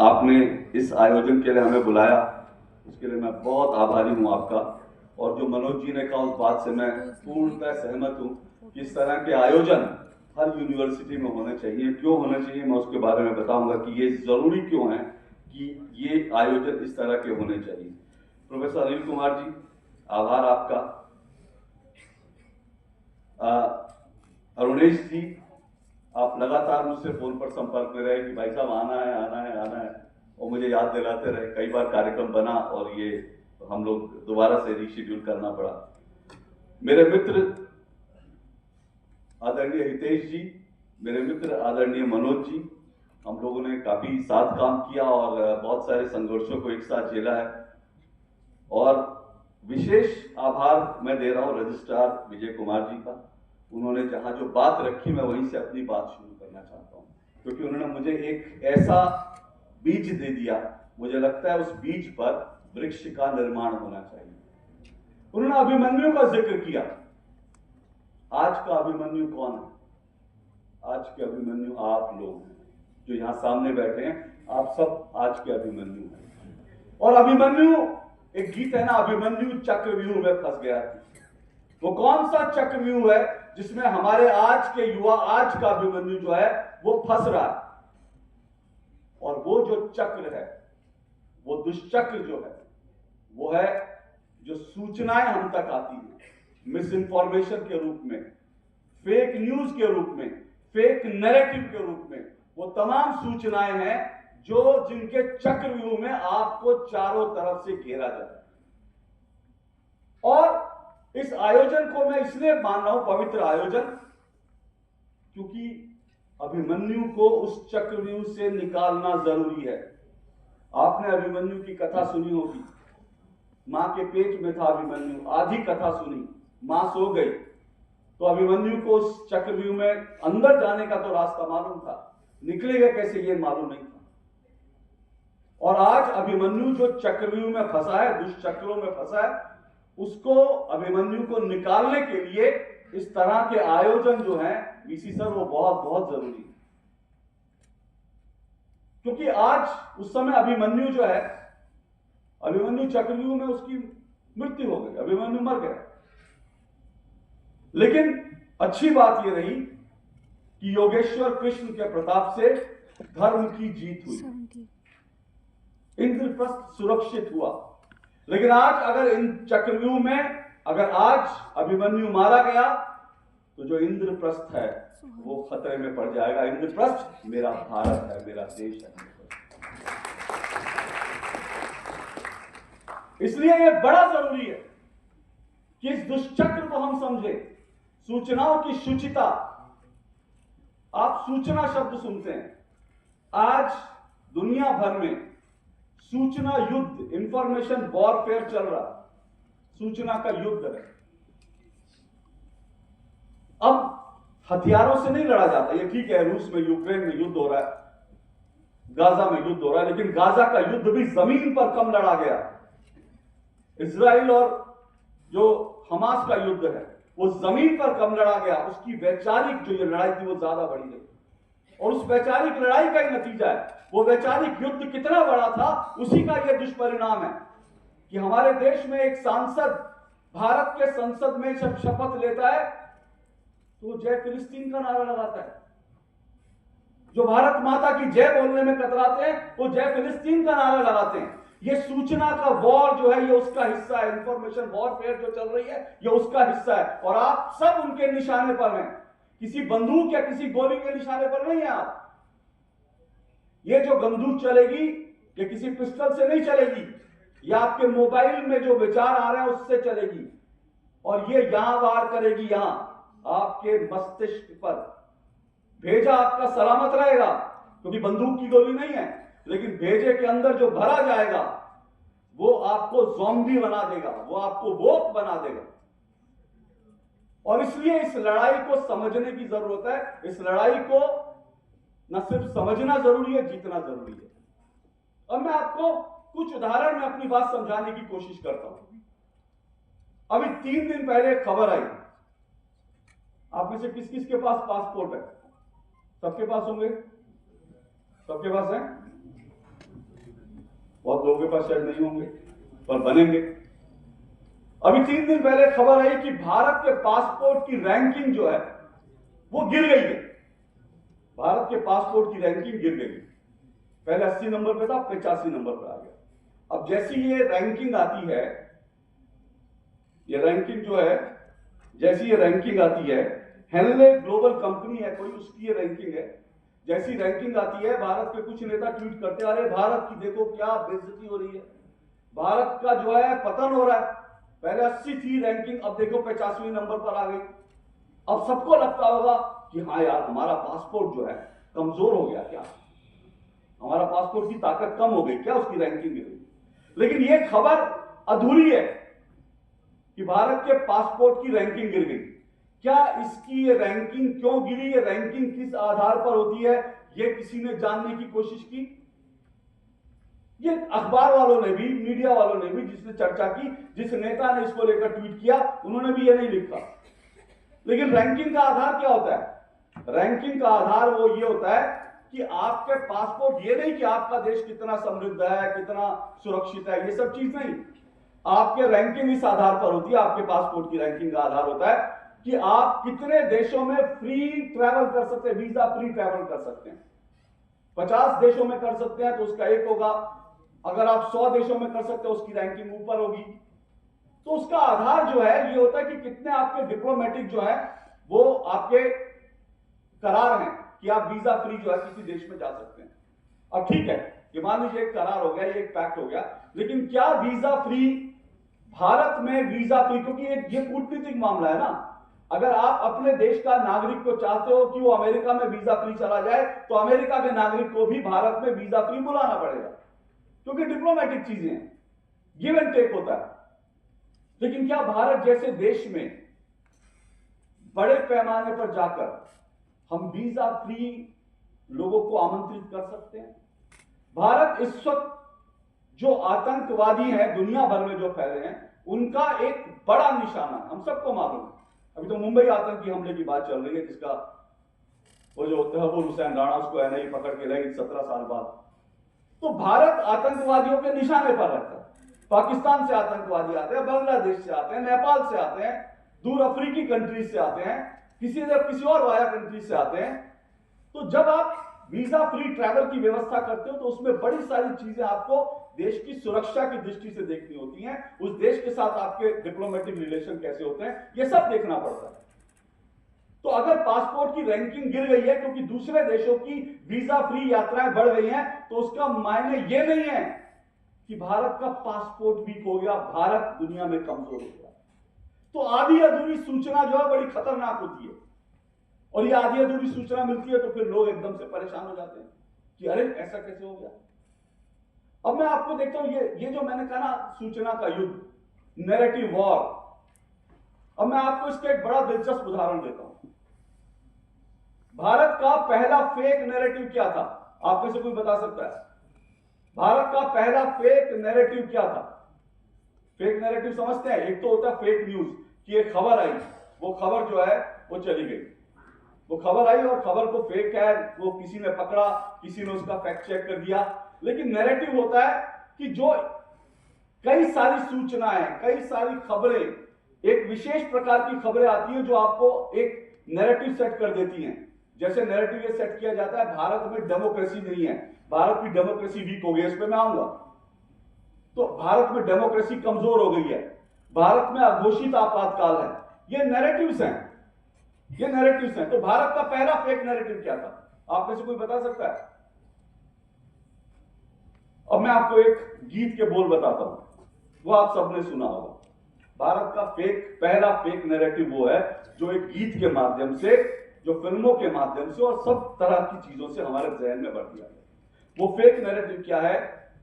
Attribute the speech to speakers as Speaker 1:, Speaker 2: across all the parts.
Speaker 1: आपने इस आयोजन के लिए हमें बुलाया, उसके लिए मैं बहुत आभारी हूं आपका। और जो मनोज जी ने कहा उस बात से मैं पूर्णतः सहमत हूं कि इस तरह के आयोजन हर यूनिवर्सिटी में होने चाहिए। क्यों होने चाहिए मैं उसके बारे में बताऊंगा कि ये जरूरी क्यों है कि ये आयोजन इस तरह के होने चाहिए। प्रोफेसर अनिल कुमार जी, आभार आपका। अरुणेश जी, आप लगातार मुझसे फोन पर संपर्क में रहे कि भाई साहब आना है आना है आना है, और मुझे याद दिलाते रहे। कई बार कार्यक्रम बना और ये हम लोग दोबारा से रीशेड्यूल करना पड़ा। मेरे मित्र आदरणीय हितेश जी, मेरे मित्र आदरणीय मनोज जी, हम लोगों ने काफी साथ काम किया और बहुत सारे संघर्षों को एक साथ झेला है। और विशेष आभार मैं दे रहा हूं रजिस्ट्रार विजय कुमार जी का। उन्होंने जहां जो बात रखी मैं वहीं से अपनी बात शुरू करना चाहता हूं, क्योंकि उन्होंने मुझे एक ऐसा बीज दे दिया, मुझे लगता है उस बीज पर वृक्ष का निर्माण होना चाहिए। उन्होंने अभिमन्यु का जिक्र किया। आज का अभिमन्यु कौन है? आज के अभिमन्यु आप लोग हैं जो यहां सामने बैठे हैं। आप सब आज के अभिमन्यु हैं। और अभिमन्यु, एक गीत है ना, अभिमन्यु चक्रव्यूह में फंस गया। वो कौन सा चक्रव्यूह है जिसमें हमारे आज के युवा, आज का अभिमन्यु जो है वो फंस रहा है? और वो जो चक्र है, वो दुष्चक्र जो है, वो है जो सूचनाएं हम तक आती हैं मिस इन्फॉर्मेशन के रूप में, फेक न्यूज के रूप में, फेक नैरेटिव के रूप में। वो तमाम सूचनाएं हैं जो जिनके चक्रव्यूह में आपको चारों तरफ से घेरा जाए। और इस आयोजन को मैं इसलिए मान रहा हूं पवित्र आयोजन, क्योंकि अभिमन्यु को उस चक्रव्यूह से निकालना जरूरी है। आपने अभिमन्यु की कथा सुनी होगी। मां के पेट में था अभिमन्यु, आधी कथा सुनी, मां सो गई, तो अभिमन्यु को उस चक्रव्यूह में अंदर जाने का तो रास्ता मालूम था, निकलेगा कैसे ये मालूम नहीं था। और आज अभिमन्यु जो चक्रव्यूह में फंसा है, दुष्चक्रों में फंसा है, उसको, अभिमन्यु को निकालने के लिए इस तरह के आयोजन जो है वीसी सर, वो बहुत बहुत जरूरी है। क्योंकि आज उस समय अभिमन्यु जो है, अभिमन्यु चक्रव्यूह में उसकी मृत्यु हो गई, अभिमन्यु मर गया। लेकिन अच्छी बात यह रही कि योगेश्वर कृष्ण के प्रताप से धर्म की जीत हुई, इंद्रप्रस्थ सुरक्षित हुआ। लेकिन आज अगर इन चक्रव्यूह में अगर आज अभिमन्यु मारा गया तो जो इंद्रप्रस्थ है वो खतरे में पड़ जाएगा। इंद्रप्रस्थ मेरा भारत है, मेरा देश है। इसलिए यह बड़ा जरूरी है कि इस दुष्चक्र को हम समझें। सूचनाओं की शुचिता, आप सूचना शब्द सुनते हैं, आज दुनिया भर में सूचना युद्ध, इंफॉर्मेशन वॉरफेयर चल रहा, सूचना का युद्ध है। अब हथियारों से नहीं लड़ा जाता, ये ठीक है, रूस में, यूक्रेन में युद्ध हो रहा है, गाजा में युद्ध हो रहा है, लेकिन गाजा का युद्ध भी जमीन पर कम लड़ा गया। इजराइल और जो हमास का युद्ध है वो जमीन पर कम लड़ा गया, उसकी वैचारिक जो ये लड़ाई थी वो ज्यादा बढ़ी गई। और उस वैचारिक लड़ाई का ही नतीजा है, वो वैचारिक युद्ध कितना बड़ा था उसी का यह दुष्परिणाम है कि हमारे देश में एक सांसद भारत के संसद में जब शपथ लेता है तो जय फिलिस्तीन का नारा लगाता है। जो भारत माता की जय बोलने में कतराते हैं वो जय फिलिस्तीन का नारा लगाते हैं। ये सूचना का वॉर जो है ये उसका हिस्सा है, इंफॉर्मेशन वॉरफेयर जो चल रही है ये उसका हिस्सा है। और आप सब उनके निशाने पर हैं, किसी बंदूक या किसी गोली के निशाने पर नहीं है आप। ये जो बंदूक चलेगी ये किसी पिस्टल से नहीं चलेगी, ये आपके मोबाइल में जो विचार आ रहे हैं उससे चलेगी, और ये यहां वार करेगी, यहां आपके मस्तिष्क पर। भेजा आपका सलामत रहेगा क्योंकि बंदूक की गोली नहीं है, लेकिन भेजे के अंदर जो भरा जाएगा वो आपको ज़ॉम्बी बना देगा, वो आपको वोक बना देगा। और इसलिए इस लड़ाई को समझने की जरूरत है। इस लड़ाई को न सिर्फ समझना जरूरी है, जीतना जरूरी है। अब मैं आपको कुछ उदाहरण में अपनी बात समझाने की कोशिश करता हूं। अभी 3 दिन पहले खबर आई, आप में से किस किस के पास पासपोर्ट है? सबके पास होंगे, सबके पास है। बहुत लोगों के पास शायद नहीं होंगे, पर बनेंगे। अभी 3 दिन पहले खबर आई कि भारत के पासपोर्ट की रैंकिंग जो है वो गिर गई है। भारत के पासपोर्ट की रैंकिंग गिर गई। पहले 80 नंबर पे था, 85 नंबर पे आ गया। अब जैसी ये रैंकिंग आती है, ये रैंकिंग जो है, जैसी ये रैंकिंग आती है, हेनले ग्लोबल कंपनी है कोई, उसकी ये रैंकिंग है। जैसी रैंकिंग आती है, भारत के कुछ नेता ट्वीट करते हैं, अरे भारत की देखो क्या बेइज्जती हो रही है, भारत का जो है पतन हो रहा है। पहले 80 थी रैंकिंग, अब देखो 85वें नंबर पर आ गई। अब सबको लगता होगा कि हाँ यार, हमारा पासपोर्ट जो है कमजोर हो गया क्या, हमारा पासपोर्ट की ताकत कम हो गई क्या, उसकी रैंकिंग गिर गई। लेकिन यह खबर अधूरी है कि भारत के पासपोर्ट की रैंकिंग गिर गई। क्या इसकी ये रैंकिंग क्यों गिरी, ये रैंकिंग किस आधार पर होती है, ये किसी ने जानने की कोशिश की? ये अखबार वालों ने भी, मीडिया वालों ने भी, जिसने चर्चा की, जिस नेता ने इसको लेकर ट्वीट किया, उन्होंने भी ये नहीं लिखा। लेकिन रैंकिंग का आधार क्या होता है? रैंकिंग का आधार वो ये होता है कि आपके पासपोर्ट, ये नहीं कि आपका देश कितना समृद्ध है, कितना सुरक्षित है, ये सब चीज नहीं। आपके रैंकिंग इस आधार पर होती है, आपके पासपोर्ट की रैंकिंग का आधार होता है कि आप कितने देशों में फ्री ट्रैवल कर सकते हैं, वीजा फ्री ट्रैवल कर सकते हैं। 50 देशों में कर सकते हैं तो उसका एक होगा, अगर आप 100 देशों में कर सकते हैं उसकी रैंकिंग ऊपर होगी। तो उसका आधार जो है ये होता है कि कितने आपके डिप्लोमेटिक जो है वो आपके करार हैं कि आप वीजा फ्री जो है किसी देश में जा सकते हैं। अब ठीक है, ये मान लीजिए एक करार हो गया, ये एक पैक्ट हो गया, लेकिन क्या वीजा फ्री, भारत में वीजा फ्री, क्योंकि ये कूटनीतिक मामला है ना, अगर आप अपने देश का नागरिक को चाहते हो कि वो अमेरिका में वीजा फ्री चला जाए, तो अमेरिका के नागरिक को भी भारत में वीजा फ्री बुलाना पड़ेगा, क्योंकि डिप्लोमेटिक चीजें हैं, गिव एंड टेक होता है। लेकिन क्या भारत जैसे देश में बड़े पैमाने पर जाकर हम वीजा फ्री लोगों को आमंत्रित कर सकते हैं? भारत इस वक्त जो आतंकवादी हैं दुनिया भर में जो फैले हैं, उनका एक बड़ा निशाना है, हम सबको मालूम है। अभी तो मुंबई आतंकी हमले की बात चल रही है, जिसका वो जो तहव्वुर हुसैन राणा, उसको एनआईए पकड़ के लाई 17 साल बाद। तो भारत आतंकवादियों के निशाने पर रहता है। पाकिस्तान से आतंकवादी आते हैं, बांग्लादेश से आते हैं, नेपाल से आते हैं, दूर अफ्रीकी कंट्रीज से आते हैं, किसी और वाया कंट्रीज से आते हैं। तो जब आप वीजा फ्री ट्रैवल की व्यवस्था करते हो तो उसमें बड़ी सारी चीजें आपको देश की सुरक्षा की दृष्टि से देखनी होती हैं, उस देश के साथ आपके डिप्लोमेटिक रिलेशन कैसे होते हैं, यह सब देखना पड़ता है। तो अगर पासपोर्ट की रैंकिंग गिर गई है क्योंकि दूसरे देशों की वीजा फ्री यात्राएं बढ़ गई हैं, तो उसका मायने यह नहीं है कि भारत का पासपोर्ट वीक हो गया, भारत दुनिया में कमजोर हो गया। तो आधी अधूरी सूचना जो है बड़ी खतरनाक होती है, और ये आधी अधूरी सूचना मिलती है तो फिर लोग एकदम से परेशान हो जाते हैं कि अरे ऐसा कैसे हो गया। अब मैं आपको देखता हूं, ये जो मैंने कहा ना, सूचना का युद्ध, नैरेटिव वॉर। अब मैं आपको इसका एक बड़ा दिलचस्प उदाहरण देता हूं। भारत का पहला फेक नैरेटिव क्या था? आप में से कोई बता सकता है? भारत का पहला फेक नैरेटिव क्या था? फेक नैरेटिव समझते हैं? एक तो होता है फेक न्यूज, कि एक खबर आई, वो खबर जो है वो चली गई, वो खबर आई और खबर को फेक है, वो किसी ने पकड़ा, किसी ने उसका फैक्ट चेक कर दिया। लेकिन नैरेटिव होता है कि जो कई सारी सूचनाएं, कई सारी खबरें, एक विशेष प्रकार की खबरें आती हैं जो आपको एक नैरेटिव सेट कर देती हैं। जैसे नैरेटिव ये सेट किया जाता है, भारत में डेमोक्रेसी नहीं है, भारत की डेमोक्रेसी वीक हो गई, इस पर मैं आऊंगा। तो भारत में डेमोक्रेसी कमजोर हो गई है, भारत में अघोषित आपातकाल है, ये नैरेटिव्स हैं, ये नैरेटिव्स हैं। तो भारत का पहला फेक नैरेटिव क्या था? आप में से कोई बता सकता है? अब मैं आपको एक गीत के बोल बताता हूं, वो आप सबने सुना होगा। भारत का पहला फेक नैरेटिव वो है जो एक गीत के माध्यम से, जो फिल्मों के माध्यम से और सब तरह की चीजों से हमारे जहन में बढ़ दिया है। वो फेक नैरेटिव क्या है?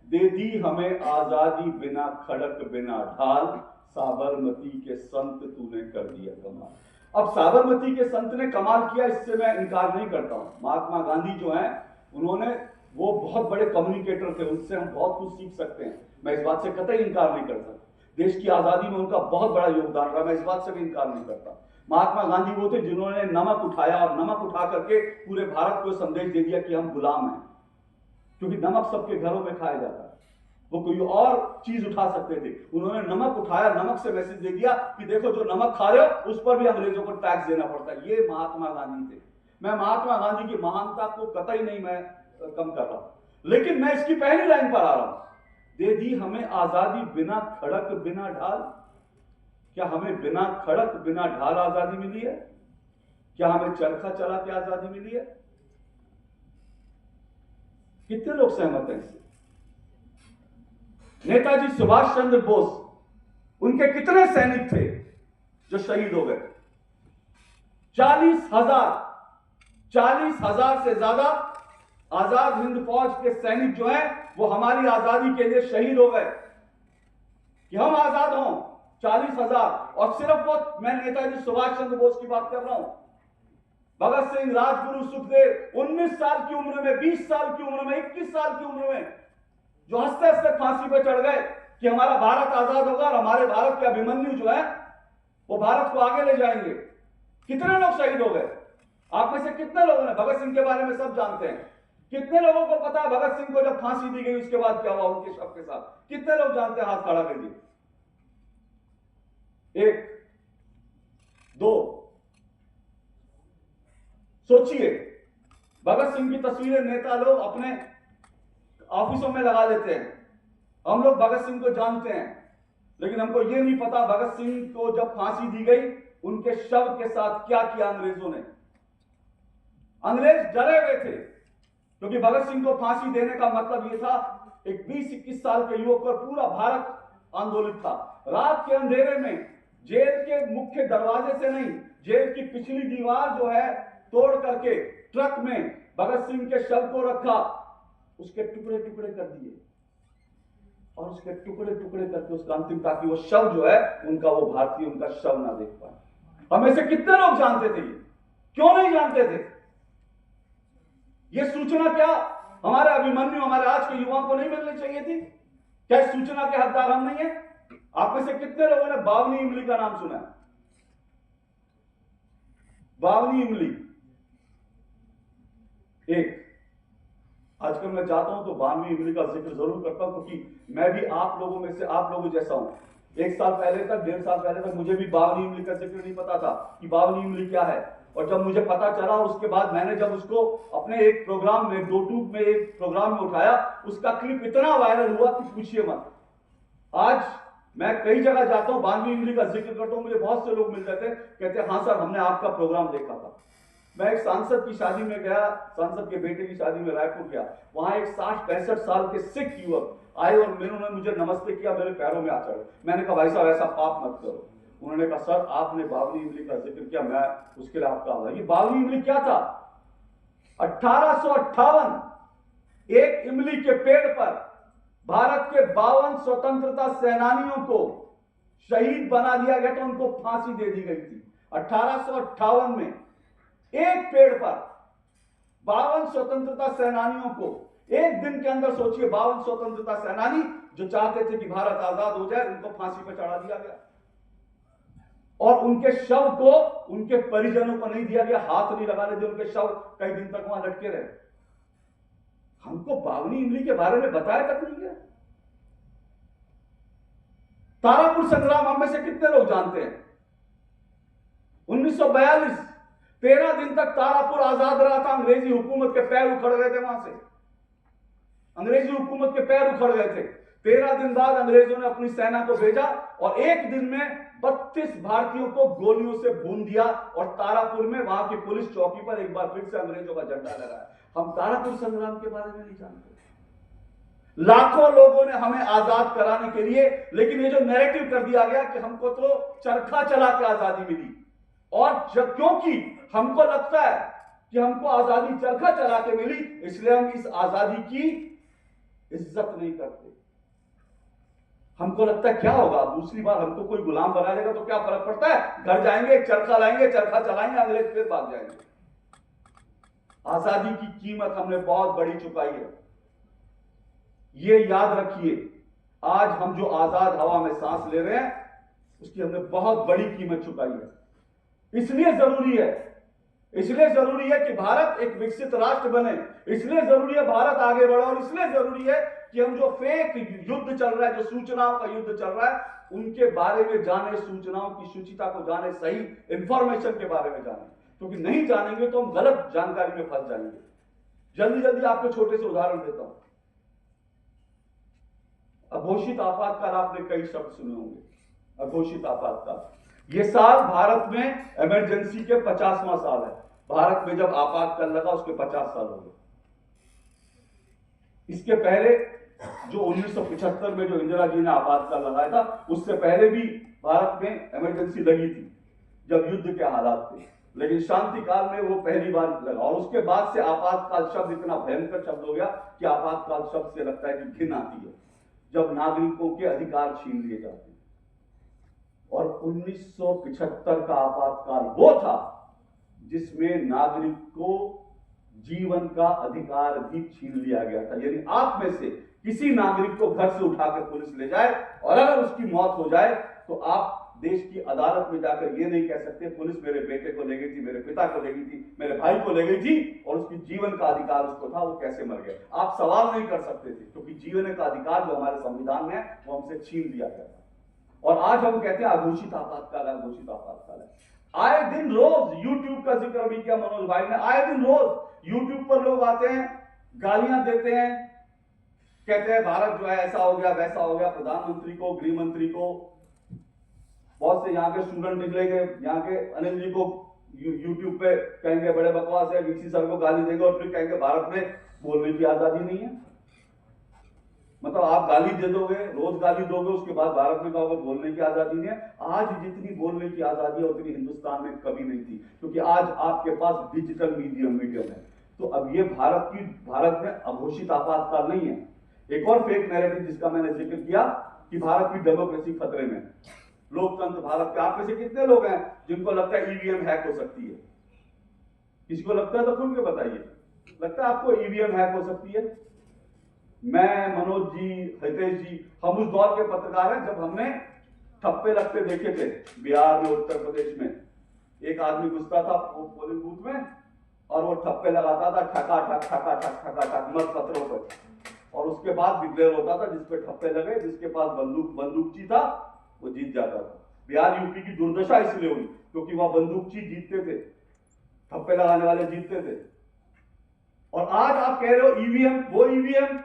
Speaker 1: दे दी हमें आजादी बिना खड़क बिना ढाल, साबरमती के संत तूने कर दिया कमाल। अब साबरमती के संत ने कमाल किया, इससे मैं इनकार नहीं करता हूं। महात्मा गांधी जो हैं, उन्होंने, वो बहुत बड़े कम्युनिकेटर थे, उनसे हम बहुत कुछ सीख सकते हैं, मैं इस बात से कतई इनकार नहीं कर सकता। देश की आजादी में उनका बहुत बड़ा योगदान रहा, मैं इस बात से भी इनकार नहीं करता। महात्मा गांधी वो थे जिन्होंने नमक उठाया और नमक उठा करके पूरे भारत को संदेश दे दिया कि हम गुलाम हैं, क्योंकि नमक सबके घरों में खाया जाता है। वो कोई और चीज उठा सकते थे। उन्होंने नमक उठाया, नमक से मैसेज दे दिया कि देखो जो नमक खा रहे हो उस पर भी अंग्रेजों को टैक्स देना पड़ता है। ये महात्मा गांधी थे। मैं महात्मा गांधी की महानता को कतई नहीं मैं कम कर रहा, लेकिन मैं इसकी पहली लाइन पर आ रहा हूं। दे दी हमें आजादी बिना खड़क बिना ढाल। क्या हमें बिना खड़क बिना ढाल आजादी मिली है? क्या हमें चरखा चला के आजादी मिली है? कितने लोग सहमत हैं इससे? नेताजी सुभाष चंद्र बोस, उनके कितने सैनिक थे जो शहीद हो गए? 40,000 से ज्यादा आजाद हिंद फौज के सैनिक जो हैं वो हमारी आजादी के लिए शहीद हो गए कि हम आजाद हों। 40,000। और सिर्फ वो, मैं नेताजी सुभाष चंद्र बोस की बात कर रहा हूं। भगत सिंह, राजगुरु, सुखदेव 19 साल की उम्र में, 20 साल की उम्र में, 21 साल की उम्र में जो हंसते हंसते फांसी पे चढ़ गए कि हमारा भारत आजाद होगा और हमारे भारत के अभिमन्यु जो है वो भारत को आगे ले जाएंगे। कितने लोग शहीद हो गए? आप में से कितने लोगों ने, भगत सिंह के बारे में सब जानते हैं, कितने लोगों को पता है भगत सिंह को जब फांसी दी गई उसके बाद क्या हुआ उनके शव के साथ? कितने लोग जानते हैं? हाथ खड़ा करिए। 1 2। सोचिए, भगत सिंह की तस्वीरें नेता लोग अपने ऑफिसों में लगा लेते हैं। हम लोग भगत सिंह को जानते हैं, लेकिन हमको यह नहीं पता भगत सिंह को जब फांसी दी गई उनके शव के साथ क्या किया अंग्रेजों ने। अंग्रेज डरे हुए थे क्योंकि भगत सिंह को फांसी देने का मतलब यह था, एक 20-21 साल के युवक पर पूरा भारत आंदोलित था। रात के अंधेरे में जेल के मुख्य दरवाजे से नहीं, जेल की पिछली दीवार जो है तोड़ करके ट्रक में भगत सिंह के शव को रखा, उसके टुकड़े टुकड़े कर दिए और उसके टुकड़े टुकड़े करके उसका अंतिम, ताकि वो शव जो है उनका, वो भारतीय उनका शव ना देख पाए। हमें से कितने लोग जानते थे? ये क्यों नहीं जानते थे? ये सूचना क्या हमारे अभिमन्यु, हमारे आज के युवाओं को नहीं मिलनी चाहिए थी? क्या सूचना के हकदार हम नहीं है? आप में से कितने लोगों ने बावनी इमली का नाम सुना है? बावनी इमली एक, आजकल मैं चाहता हूं तो बावनी इमली का जिक्र जरूर करता हूं, क्योंकि मैं भी आप लोगों में से, आप लोगों जैसा हूं। 1 साल पहले तक, 1.5 साल पहले तक मुझे भी बावनी इमली का जिक्र नहीं पता था कि बावनी इमली क्या है। और जब मुझे पता चला, उसके बाद मैंने जब उसको अपने एक प्रोग्राम में, YouTube में एक प्रोग्राम में उठाया, उसका क्लिप इतना वायरल हुआ कि पूछिए मत। आज मैं कई जगह जाता हूं, बावनी इमली का जिक्र करता हूं, मुझे बहुत से लोग मिल जाते हैं, कहते हैं हाँ सर हमने आपका प्रोग्राम देखा था। मैं एक सांसद की शादी में गया, सांसद के बेटे की शादी में रायपुर गया। वहां एक 60-65 साल के सिख युवक आए और उन्होंने मुझे नमस्ते किया, मेरे पैरों में आ चढ़े। मैंने कहा भाई साहब ऐसा पाप मत करो। उन्होंने कहा सर आपने बावनी इमली का जिक्र किया, मैं उसके लिए आपका आभार। ये बावनी इमली क्या था? 1858 एक इमली के पेड़ पर भारत के 52 स्वतंत्रता सेनानियों को शहीद बना दिया गया था, उनको फांसी दे दी गई थी 1858 में। एक पेड़ पर 52 स्वतंत्रता सेनानियों को एक दिन के अंदर, सोचिए, 52 स्वतंत्रता सेनानी जो चाहते थे कि भारत आजाद हो जाए, उनको फांसी पर चढ़ा दिया गया। और उनके शव को उनके परिजनों को नहीं दिया गया, हाथ नहीं लगाने दिए, उनके शव कई दिन तक वहां लटके रहे। हमको बावनी इमली के बारे में बताया तक नहीं गया। तारापुर संग्राम हम में से कितने लोग जानते हैं? 1942 13 दिन तक तारापुर आजाद रहा था। अंग्रेजी हुकूमत के पैर उखड़ गए थे वहां से, अंग्रेजी हुकूमत के पैर उखड़ गए थे। 13 दिन बाद अंग्रेजों ने अपनी सेना को भेजा और एक दिन में 32 भारतीयों को गोलियों से भून दिया और तारापुर में वहां की पुलिस चौकी पर एक बार फिर से अंग्रेजों का झंडा लगाया। हम तारापुर संग्राम के बारे में नहीं जानते। लाखों लोगों ने हमें आजाद कराने के लिए, लेकिन ये जो नैरेटिव कर दिया गया कि हमको तो चरखा चला के आजादी मिली, और जब क्योंकि हमको लगता है कि हमको आजादी चरखा चला के मिली, इसलिए हम इस आजादी की इज्जत नहीं करते। हमको लगता है क्या होगा, दूसरी बार हमको कोई गुलाम बना लेगा तो क्या फर्क पड़ता है, घर जाएंगे, चरखा लाएंगे, चरखा चलाएंगे, अंग्रेज फिर भाग जाएंगे। आजादी की कीमत हमने बहुत बड़ी चुकाई है, ये याद रखिए। आज हम जो आजाद हवा में सांस ले रहे हैं, उसकी हमने बहुत बड़ी कीमत चुकाई है। इसलिए जरूरी है कि भारत एक विकसित राष्ट्र बने, इसलिए जरूरी है भारत आगे बढ़े, और इसलिए जरूरी है कि हम जो फेक युद्ध चल रहा है, जो सूचनाओं का युद्ध चल रहा है, उनके बारे में जाने, सूचनाओं की शुचिता को जाने, सही इंफॉर्मेशन के बारे में जाने, क्योंकि नहीं जानेंगे तो हम गलत जानकारी में फंस जाएंगे। जल्दी जल्दी आपको छोटे से उदाहरण देता हूं। अघोषित आपातकाल, आपने कई शब्द सुने होंगे। अघोषित आपातकाल, यह साल भारत में इमरजेंसी के 50वां साल है। भारत में जब आपातकाल लगा उसके 50 साल हो गए। इसके पहले जो 1975 में जो इंदिरा जी ने आपातकाल लगाया था, उससे पहले भी भारत में इमरजेंसी लगी थी जब युद्ध के हालात थे, लेकिन शांति काल में वो पहली बार लगा। और उसके बाद से आपातकाल शब्द इतना भयंकर शब्द हो गया कि आपातकाल शब्द से लगता है कि घिन आती है, जब नागरिकों के अधिकार छीन लिए जाते हैं। और 1975 का आपातकाल वो था जिसमें नागरिक को जीवन का अधिकार भी छीन लिया गया था। यानी आप में से किसी नागरिक को घर से उठाकर पुलिस ले जाए और अगर उसकी मौत हो जाए तो आप देश की अदालत में जाकर ये नहीं कह सकते पुलिस मेरे बेटे को ले गई थी, मेरे पिता को ले गई थी, मेरे भाई को ले गई थी और उसकी जीवन का अधिकार उसको था, वो कैसे मर गया। आप सवाल नहीं कर सकते थे, क्योंकि जीवन का अधिकार जो हमारे संविधान में है वो हमसे छीन लिया गया था। और आज हम कहते हैं अघोषित आपातकाल है, अघोषित आपातकाल है। आए दिन रोज यूट्यूब का जिक्र भी किया मनोज भाई ने, आए दिन रोज यूट्यूब पर लोग आते हैं, गालियां देते हैं, कहते हैं भारत जो है ऐसा हो गया वैसा हो गया, प्रधानमंत्री को, गृह मंत्री को, बहुत से यहाँ के स्टूडेंट निकलेंगे, यहाँ के अनिल जी को यूट्यूब पे कहेंगे बड़े बकवास है, वीसी सर को गाली देंगे और फिर कहेंगे भारत में बोलने की आजादी नहीं है। मतलब आप गाली दे दोगे, रोज गाली दोगे, उसके बाद भारत में कहोगे बोलने की आजादी नहीं है। आज जितनी बोलने की आजादी है उतनी हिंदुस्तान में कभी नहीं थी, क्योंकि आज आपके पास डिजिटल मीडियम है। तो अब ये भारत में अघोषित आपातकाल नहीं है। एक और फेक नैरेटिव जिसका मैंने जिक्र किया कि भारत की डेमोक्रेसी खतरे में, लोकतंत्र भारत के। आप में से कितने लोग हैं जिनको लगता है ईवीएम हैक हो सकती है? किसी को लगता है तो खुल के बताइए, लगता है आपको ईवीएम हैक हो सकती है? मैं, मनोज जी, हितेश जी, हम उस दौर के पत्रकार हैं जब हमने ठप्पे लगते देखे थे बिहार में, उत्तर प्रदेश में। एक आदमी घुसता था पोलिंग बूथ में और वो ठप्पे लगाता था, ठका ठक ठका ठक ठका ठक मत पत्रों पर, और उसके बाद डिक्लेयर होता था जिसपे ठप्पे लगे, जिसके पास बंदूकची था वो जीत जाता था। बिहार यूपी की दुर्दशा इसलिए हुई क्योंकि वह बंदूकची जीतते थे, ठप्पे लगाने वाले जीतते थे। और आज आप कह रहे हो ईवीएम, वो ईवीएम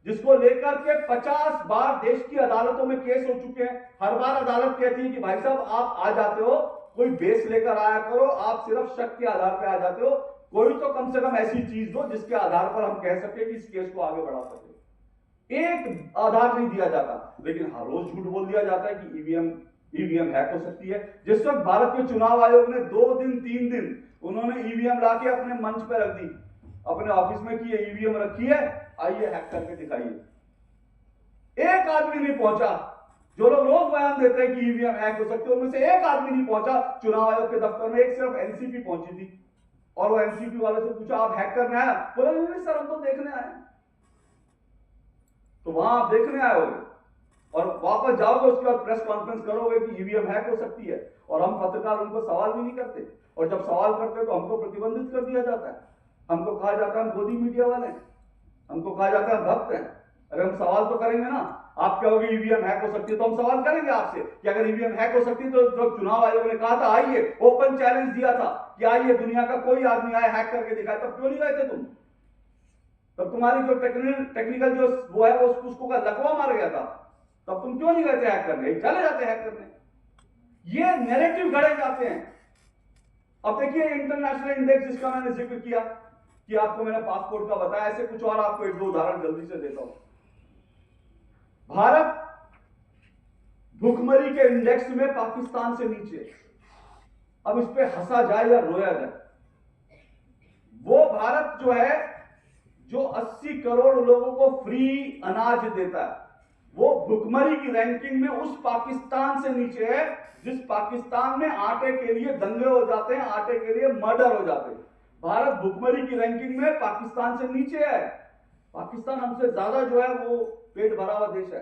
Speaker 1: जिसको लेकर के 50 बार देश की अदालतों में केस हो चुके हैं। हर बार अदालत कहती है कि भाई साहब आप आ जाते हो, कोई बेस लेकर आया करो, आप सिर्फ शक के आधार पर आ जाते हो, कोई तो कम से कम ऐसी चीज दो जिसके आधार पर हम कह सके कि इस केस को आगे बढ़ा सके। एक आधार नहीं दिया जाता, लेकिन हर रोज झूठ बोल दिया जाता है कि ईवीएम हैक हो सकती है। जिस वक्त भारत के चुनाव आयोग ने 2 दिन 3 दिन उन्होंने ईवीएम लाके अपने मंच पर रख दी, अपने ऑफिस में कि ये ईवीएम रखी है, आइए हैक करके दिखाइए। एक आदमी नहीं पहुंचा। जो लोग रोज बयान देते हैं कि ईवीएम हैक हो सकती है, उनमें से एक आदमी नहीं पहुंचा चुनाव आयोग के दफ्तर में। एक सिर्फ एनसीपी पहुंची थी और वो एनसीपी वाले से पूछा आप हैक करने आया? बोला नहीं सर हम तो देखने आए। तो वहां आप देखने आए होगे और वापस जाओगे, उसके बाद प्रेस कॉन्फ्रेंस करोगे कि ईवीएम हैक हो सकती है, और हम पत्रकार उनको सवाल भी नहीं करते, और जब सवाल करते हैं तो हमको प्रतिबंधित कर दिया जाता है। हमको कहा जाता है हम गोदी मीडिया वाले, हमको कहा जाता है भक्त हैं। अरे हम सवाल तो करेंगे ना। आप कहोगे ईवीएम हैक हो सकती है तो हम सवाल करेंगे आपसे कि अगर ईवीएम हैक हो सकती है तो जब चुनाव आयोग ने कहा था आइए, ओपन चैलेंज दिया था कि आइए दुनिया का कोई आदमी आए हैक करके दिखाए, तब क्यों नहीं गए थे तुम? तब तुम्हारी जो टेक्निकल जो वो है वो उसको का लकवा मार गया था, तब तुम क्यों नहीं गए थे हैक करने? चले जाते हैक करने। ये नैरेटिव गढ़े जाते हैं। अब देखिए इंटरनेशनल इंडेक्स जिसका मैंने जिक्र किया कि आपको मैंने पासपोर्ट का बताया, ऐसे कुछ और आपको 1-2 उदाहरण जल्दी से देता हूं। भारत भुखमरी के इंडेक्स में पाकिस्तान से नीचे। अब इस पे हंसा जाए या रोया जाए। वो भारत जो है जो 80 करोड़ लोगों को फ्री अनाज देता है, वो भुखमरी की रैंकिंग में उस पाकिस्तान से नीचे है जिस पाकिस्तान में आटे के लिए दंगे हो जाते हैं, आटे के लिए मर्डर हो जाते हैं। भारत भुखमरी की रैंकिंग में पाकिस्तान से नीचे है। पाकिस्तान हमसे ज्यादा जो है वो पेट भरा हुआ देश है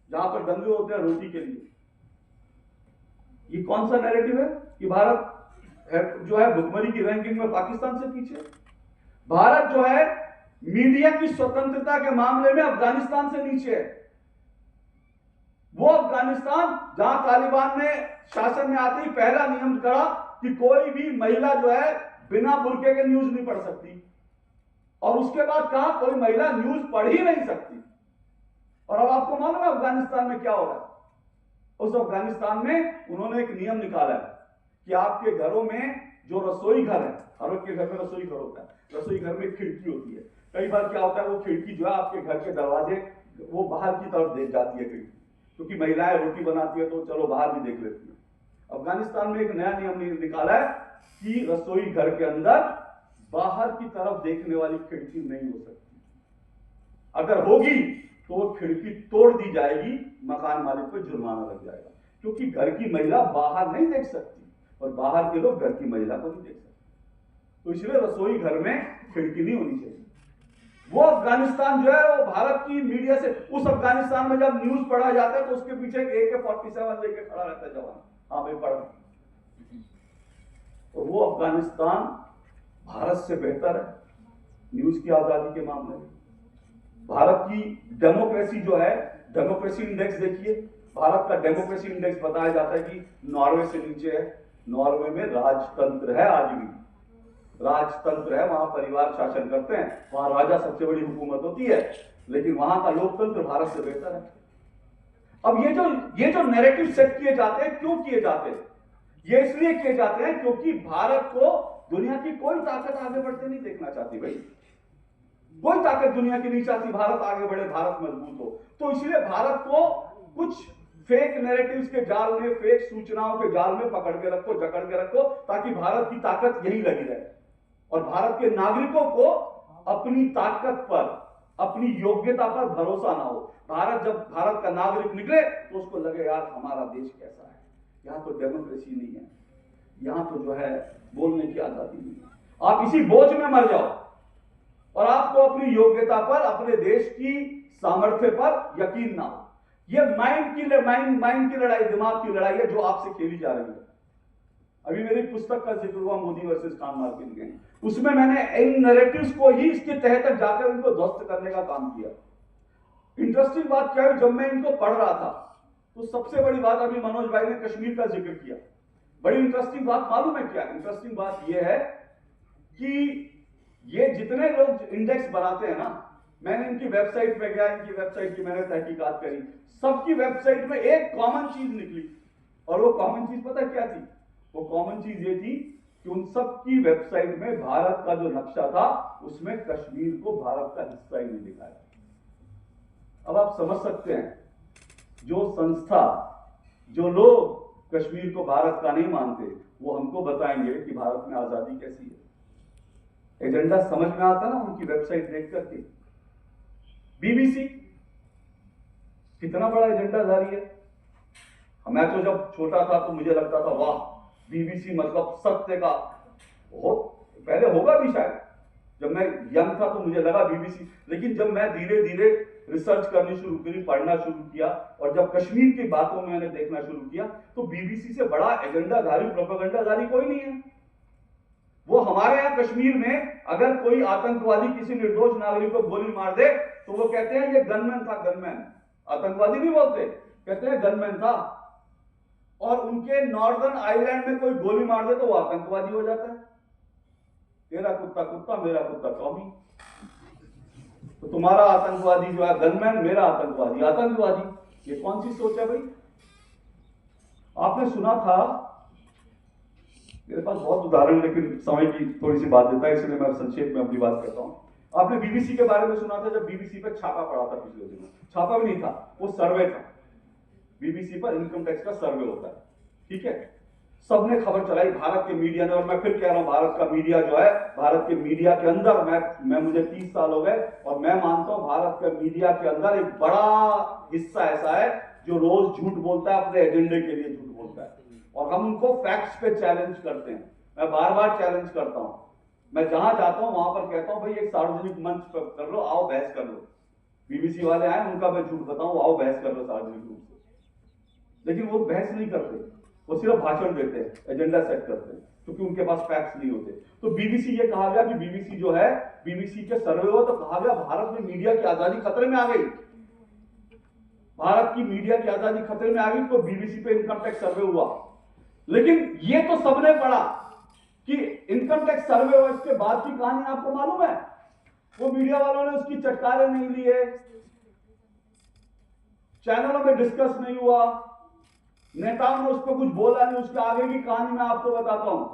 Speaker 1: जहां पर दंगे होते हैं रोटी के लिए। ये कौन सा नैरेटिव है कि भारत जो है भुखमरी की रैंकिंग में पाकिस्तान से पीछे? भारत जो है मीडिया की स्वतंत्रता के मामले में अफगानिस्तान से नीचे है। वो अफगानिस्तान जहां तालिबान ने शासन में आते ही पहला नियम करा कि कोई भी महिला जो है बिना बुर्के के न्यूज नहीं पढ़ सकती, और उसके बाद कहा कोई महिला न्यूज पढ़ ही नहीं सकती। और अब आपको मालूम है अफगानिस्तान में क्या हो रहा है? उस अफगानिस्तान में उन्होंने एक नियम निकाला है कि आपके घरों में जो रसोई घर है, हर एक के घर में रसोई घर होता है, रसोई घर में खिड़की होती है। कई बार क्या होता है, वो खिड़की जो है आपके घर के दरवाजे वो बाहर की तरफ देख जाती है खिड़की, क्योंकि महिलाएं रोटी बनाती है तो चलो बाहर भी देख लेती है। अफगानिस्तान में एक नया नियम निकाला है कि रसोई घर के अंदर बाहर की तरफ देखने वाली खिड़की नहीं हो सकती। अगर होगी तो वो खिड़की तोड़ दी जाएगी, मकान मालिक को जुर्माना लग जाएगा, क्योंकि घर की महिला बाहर नहीं देख सकती और बाहर के लोग घर की महिला को नहीं देख सकते। तो इसलिए रसोई घर में खिड़की नहीं होनी चाहिए। वो अफगानिस्तान जो है वो भारत की मीडिया से, उस अफगानिस्तान में जब न्यूज पढ़ा जाता है तो उसके पीछे AK-47 लेके खड़ा रहता है जवान, हाँ भाई पढ़। तो वो अफगानिस्तान भारत से बेहतर है न्यूज की आजादी के मामले में। भारत की डेमोक्रेसी जो है, डेमोक्रेसी इंडेक्स देखिए, भारत का डेमोक्रेसी इंडेक्स बताया जाता है कि नॉर्वे से नीचे है। नॉर्वे में राजतंत्र है, आज भी राजतंत्र है, वहां परिवार शासन करते हैं, वहां राजा सबसे बड़ी हुकूमत होती है, लेकिन वहां का लोकतंत्र भारत से बेहतर है। अब ये जो नैरेटिव सेट किए जाते हैं, क्यों किए जाते हैं? ये इसलिए किए जाते हैं क्योंकि भारत को दुनिया की कोई ताकत आगे बढ़ते नहीं देखना चाहती। भाई कोई ताकत दुनिया की नहीं चाहती भारत आगे बढ़े, भारत मजबूत हो। तो इसलिए भारत को कुछ फेक नैरेटिव्स के जाल में, फेक सूचनाओं के जाल में पकड़ के रखो, जकड़ के रखो, ताकि भारत की ताकत यही लगी रहे और भारत के नागरिकों को अपनी ताकत पर, अपनी योग्यता पर भरोसा ना हो। जब भारत का नागरिक निकले तो उसको लगे यार हमारा देश कैसा है, यहां तो डेमोक्रेसी नहीं है, यहां तो जो है बोलने की आजादी नहीं है। आप इसी बोझ में मर जाओ और आपको अपनी योग्यता पर, अपने देश की सामर्थ्य पर यकीन ना हो। ये माइंड की लड़ाई, दिमाग की लड़ाई है जो आपसे खेली जा रही है। अभी मेरी पुस्तक का जिक्र हुआ, Modi versus Khan market game, उसमें मैंने इन नैरेटिव्स को ही इसके तह तक जाकर इनको ध्वस्त करने का काम किया। इंटरेस्टिंग बात क्या है, जब मैं इनको पढ़ रहा था तो सबसे बड़ी बात, अभी मनोज भाई ने कश्मीर का जिक्र किया, बड़ी इंटरेस्टिंग बात मालूम है क्या? इंटरेस्टिंग बात यह है कि ये जितने लोग इंडेक्स बनाते हैं ना, मैंने इनकी वेबसाइट पे गया, इनकी वेबसाइट की मैंने तहकीकात करी, सबकी वेबसाइट में एक कॉमन चीज निकली, और वो कॉमन चीज पता क्या थी? वो कॉमन चीज ये थी कि उन सबकी वेबसाइट में भारत का जो नक्शा था उसमें कश्मीर को भारत का हिस्सा ही नहीं दिखाया। अब आप समझ सकते हैं, जो संस्था, जो लोग कश्मीर को भारत का नहीं मानते, वो हमको बताएंगे कि भारत में आजादी कैसी है। एजेंडा समझ में आता ना उनकी वेबसाइट देख करके। बीबीसी कितना बड़ा एजेंडा जारी है। मैं तो जब छोटा था तो मुझे लगता था वाह, बीबीसी मतलब सत्य का, बहुत पहले होगा भी शायद, जब मैं यंग था तो मुझे लगा बीबीसी, लेकिन जब मैं धीरे धीरे रिसर्च करनी शुरू करी, पढ़ना शुरू किया, और जब कश्मीर की बातों में मैंने देखना शुरू किया, तो बीबीसी से बड़ा एजेंडाधारी, प्रोपेगेंडाधारी कोई नहीं है। वो हमारे यहां कश्मीर में अगर कोई आतंकवादी किसी निर्दोष नागरिक को गोली मार दे तो वो कहते हैं ये गनमैन था, गनमैन। आतंकवादी नहीं बोलते, कहते हैं गनमैन था। और उनके नॉर्दर्न आइलैंड में कोई गोली मार दे तो वो आतंकवादी हो जाता है। तेरा कुत्ता कुत्ता, मेरा कुत्ता टॉमी। तो तुम्हारा आतंकवादी जो है गनमैन, मेरा आतंकवादी आतंकवादी। ये कौन सी सोच है भाई? आपने सुना था, मेरे पास बहुत उदाहरण, लेकिन समय की थोड़ी सी बाध्यता है, इसलिए मैं संक्षेप में अपनी बात करता हूं। आपने बीबीसी के बारे में सुना था, जब बीबीसी पर छापा पड़ा था पिछले दिनों, छापा भी नहीं था, वो सर्वे था। बीबीसी पर इनकम टैक्स का सर्वे होता है, ठीक है। सबने खबर चलाई, भारत के मीडिया ने, और मैं फिर कह रहा हूं भारत का मीडिया जो है, भारत के मीडिया के अंदर मैं मुझे 30 साल हो गए, और मैं मानता हूं भारत के मीडिया के अंदर एक बड़ा हिस्सा ऐसा है जो रोज झूठ बोलता है, अपने एजेंडे के लिए झूठ बोलता है, और हम उनको फैक्ट्स पे चैलेंज करते हैं। मैं बार बार चैलेंज करता हूं, मैं जहां जाता हूं वहां पर कहता हूं भाई एक सार्वजनिक मंच पर कर लो, आओ बहस कर लो। बीबीसी वाले आए, उनका मैं झूठ बताऊं, आओ बहस कर लो सार्वजनिक रूप से। लेकिन वो बहस नहीं करते, वो सिर्फ भाषण देते हैं, एजेंडा सेट करते हैं। क्योंकि उनके पास फैक्ट्स नहीं होते। तो बीबीसी ये कहा गया कि बीबीसी जो है, बीबीसी के सर्वे हुआ तो कहा गया भारत में मीडिया की आजादी खतरे में आ गई, भारत की मीडिया की आजादी खतरे में आ गई। तो बीबीसी पे इनकम टैक्स सर्वे हुआ, लेकिन ये तो सबने पढ़ा कि इनकम टैक्स सर्वे हुआ, इसके बाद की कहानी आपको मालूम है? वो मीडिया वालों ने उसकी चटकारे नहीं लिए, चैनलों में डिस्कस नहीं हुआ, नेताओं ने उस पर कुछ बोला नहीं। उसके आगे की कहानी मैं आपको बताता हूं।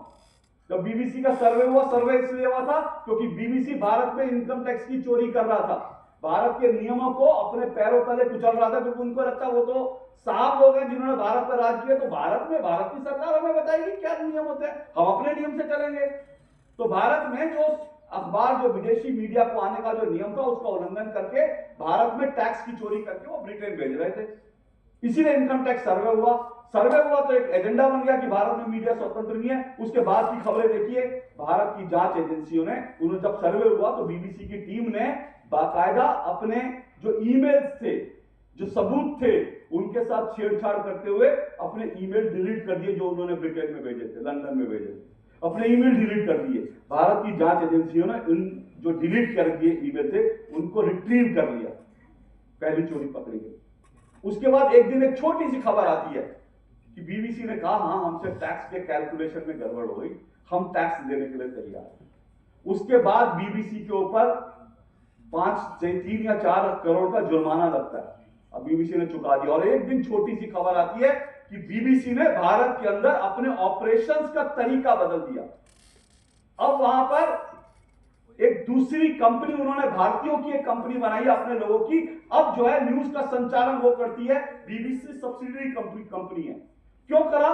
Speaker 1: जब बीबीसी का सर्वे हुआ, सर्वे इसलिए हुआ था क्योंकि बीबीसी भारत में इनकम टैक्स की चोरी कर रहा था, भारत के नियमों को अपने पैरों तले कुचल रहा था, क्योंकि उनको लगता वो तो साहब लोग हैं जिन्होंने भारत पर राज किया, तो भारत में भारत की सरकार हमें बताएगी क्या नियम होते हैं, हम अपने नियम से चलेंगे। तो भारत में जो अखबार, जो विदेशी मीडिया को आने का जो नियम था, उसका उल्लंघन करके भारत में टैक्स की चोरी करके वो ब्रिटेन भेज रहे थे। इसीलिए इनकम टैक्स सर्वे हुआ। सर्वे हुआ तो एक एजेंडा बन गया कि भारत में मीडिया स्वतंत्र नहीं है। उसके बाद की खबरें देखिए, भारत की जांच एजेंसियों ने, उन्होंने जब सर्वे हुआ तो बीबीसी की टीम ने बाकायदा अपने जो ईमेल्स थे, जो सबूत थे, उनके साथ छेड़छाड़ करते हुए अपने ईमेल डिलीट कर दिए, जो उन्होंने ब्रिटेन में भेजे थे, लंदन में भेजे थे, अपने ईमेल डिलीट कर दिए। भारत की जांच एजेंसियों ने उन जो डिलीट कर दिए ईमेल थे, उनको रिट्रीव कर लिया, पहली चोरी पकड़ी गई। उसके बाद एक दिन एक छोटी सी खबर आती है कि बीबीसी ने कहा हां, हमसे टैक्स के कैलकुलेशन में गड़बड़ हो गई, हम टैक्स देने के लिए तैयार हैं। उसके बाद बीबीसी के ऊपर 3 या 4 करोड़ का जुर्माना लगता है। अब बीबीसी ने चुका दिया। और एक दिन छोटी सी खबर आती है कि बीबीसी ने भारत के अंदर अपने ऑपरेशंस का तरीका बदल दिया। अब वहां पर एक दूसरी कंपनी, उन्होंने भारतीयों की एक कंपनी बनाई है अपने लोगों की, अब जो है न्यूज का संचालन वो करती है, बीबीसी सब्सिडरी कंपनी है। क्यों करा?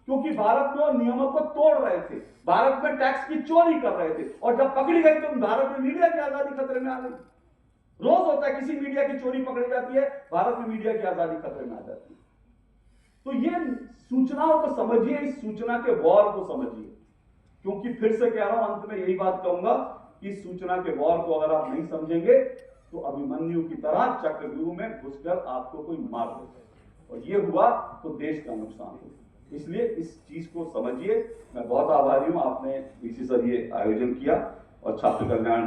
Speaker 1: क्योंकि भारत में वो नियमों को तोड़ रहे थे, भारत में टैक्स की चोरी कर रहे थे, और जब पकड़ी गई तो भारत में मीडिया की आजादी खतरे में आ गई। रोज होता है, किसी मीडिया की चोरी पकड़ी जाती है, भारत में मीडिया की आजादी खतरे में आ जाती है। तो ये सूचनाओं को समझिए, इस सूचना के वॉर को समझिए, क्योंकि फिर से कह रहा हूं, अंत में यही बात कहूंगा कि सूचना के वॉर को अगर आप नहीं समझेंगे तो अभिमन्यु की तरह चक्रव्यूह में घुसकर आपको कोई मार देगा, और ये हुआ तो देश का नुकसान होगा। इसलिए इस चीज को समझिए। मैं बहुत आभारी हूं, आपने इसी सर ये आयोजन किया, और छात्र कल्याण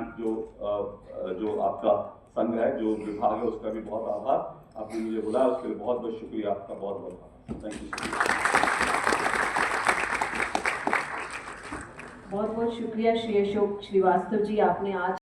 Speaker 1: जो आपका संघ है, जो विभाग है, उसका भी बहुत आभार। आपने मुझे बुलाया, उसके लिए बहुत बहुत शुक्रिया आपका, बहुत बहुत आभार। Thank you.
Speaker 2: बहुत बहुत शुक्रिया श्री अशोक श्रीवास्तव जी, आपने आज